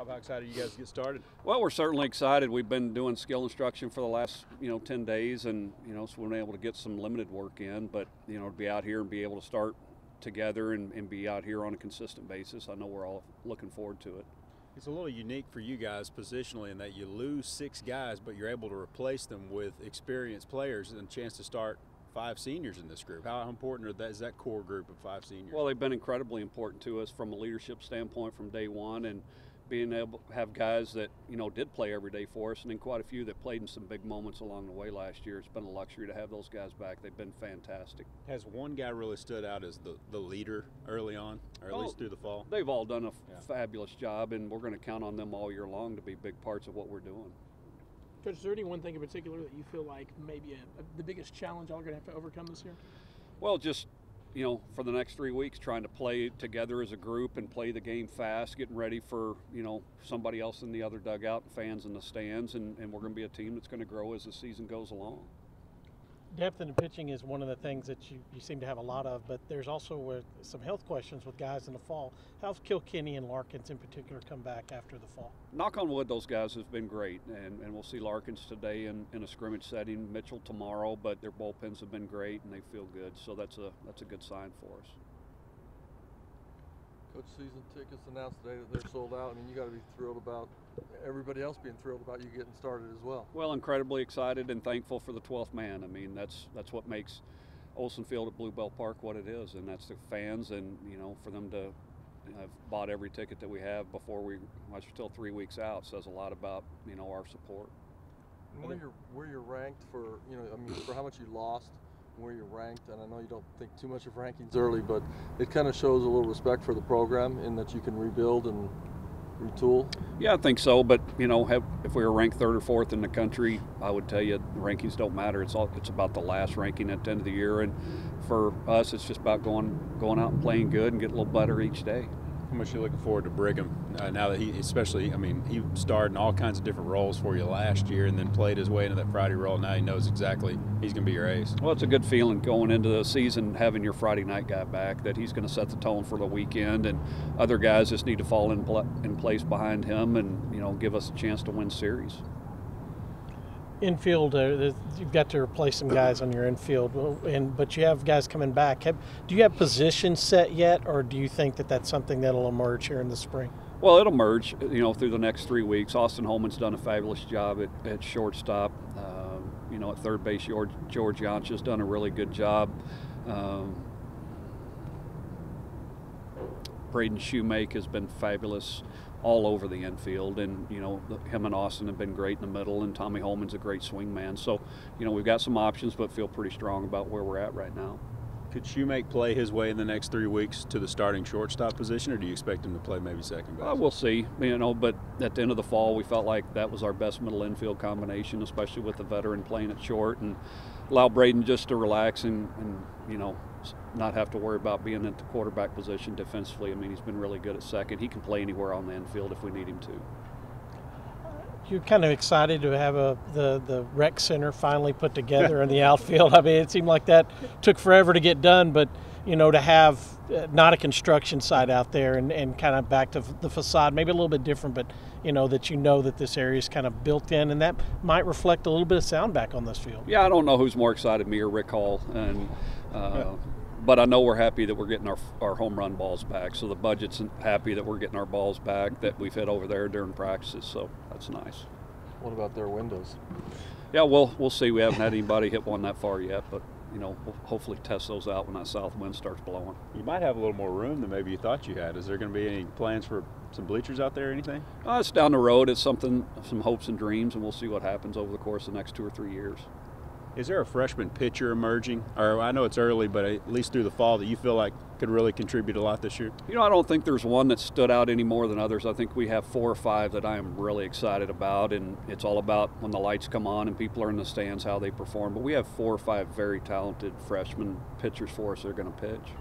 Bob, how excited are you guys to get started? Well, we're certainly excited. We've been doing skill instruction for the last 10 days, and so we've been able to get some limited work in. But to be out here and be able to start together and be out here on a consistent basis, I know we're all looking forward to it. It's a little unique for you guys positionally in that you lose 6 guys, but you're able to replace them with experienced players and a chance to start 5 seniors in this group. How important is that core group of 5 seniors? Well, they've been incredibly important to us from a leadership standpoint from day one, and being able to have guys that did play every day for us, and then quite a few that played in some big moments along the way last year. It's been a luxury to have those guys back. They've been fantastic. Has one guy really stood out as the leader early on, or at least through the fall? They've all done a fabulous job, and we're going to count on them all year long to be big parts of what we're doing. Coach, is there any one thing in particular that you feel like maybe the biggest challenge y'all are going to have to overcome this year? Well, just for the next 3 weeks, trying to play together as a group and play the game fast, getting ready for, somebody else in the other dugout and fans in the stands, and we're going to be a team that's going to grow as the season goes along. Depth in the pitching is one of the things that you seem to have a lot of, but there's also some health questions with guys in the fall. How's Kilkenny and Larkins in particular come back after the fall? Knock on wood, those guys have been great, and we'll see Larkins today in a scrimmage setting, Mitchell tomorrow, but their bullpens have been great and they feel good, so that's a good sign for us. Coach, season tickets announced today that they're sold out. I mean, you got to be thrilled about everybody else being thrilled about you getting started as well. Well, incredibly excited and thankful for the 12th man. I mean, that's what makes Olsen Field at Bluebell Park what it is, and that's the fans, and for them to have bought every ticket that we have before we're still 3 weeks out says a lot about our support. Where you're ranked for for how much you lost, where you're ranked, and I know you don't think too much of rankings early, but it kind of shows a little respect for the program in that you can rebuild and retool. Yeah, I think so, but if we were ranked 3rd or 4th in the country, I would tell you the rankings don't matter. It's about the last ranking at the end of the year, and for us it's just about going out and playing good and getting a little better each day. How much are you looking forward to Brigham now that he starred in all kinds of different roles for you last year and then played his way into that Friday role. Now he knows exactly he's going to be your ace. Well, it's a good feeling going into the season having your Friday night guy back, that he's going to set the tone for the weekend, and other guys just need to fall in place behind him and give us a chance to win series. Infield, you've got to replace some guys on your infield, but you have guys coming back. Do you have positions set yet, or do you think that that's something that'll emerge here in the spring? Well, it'll merge, through the next 3 weeks. Austin Holman's done a fabulous job at shortstop. At third base, George Yancha's done a really good job. Braden Shoemake has been fabulous all over the infield, and him and Austin have been great in the middle, and Tommy Holman's a great swing man. So we've got some options, but feel pretty strong about where we're at right now. Could Shoemake play his way in the next 3 weeks to the starting shortstop position, or do you expect him to play maybe second base? We'll see, but at the end of the fall we felt like that was our best middle infield combination, especially with the veteran playing at short, and allow Braden just to relax and not have to worry about being at the quarterback position defensively. I mean, he's been really good at second. He can play anywhere on the infield if we need him to. You're kind of excited to have the rec center finally put together in the outfield. I mean, it seemed like that took forever to get done, but to have not a construction site out there and kind of back to the facade, maybe a little bit different, but that this area is kind of built in, and that might reflect a little bit of sound back on this field. Yeah, I don't know who's more excited, me or Rick Hall, and but I know we're happy that we're getting our home run balls back. So the budget's happy that we're getting our balls back that we've hit over there during practices. So that's nice. What about their windows? Yeah, we'll see. We haven't had anybody hit one that far yet, but we'll hopefully test those out when that south wind starts blowing. You might have a little more room than maybe you thought you had. Is there going to be any plans for some bleachers out there or anything? It's down the road. It's some hopes and dreams, and we'll see what happens over the course of the next 2 or 3 years. Is there a freshman pitcher emerging, or I know it's early, but at least through the fall, that you feel like could really contribute a lot this year? I don't think there's one that stood out any more than others. I think we have 4 or 5 that I am really excited about, and it's all about when the lights come on and people are in the stands, how they perform. But we have 4 or 5 very talented freshman pitchers for us that are going to pitch.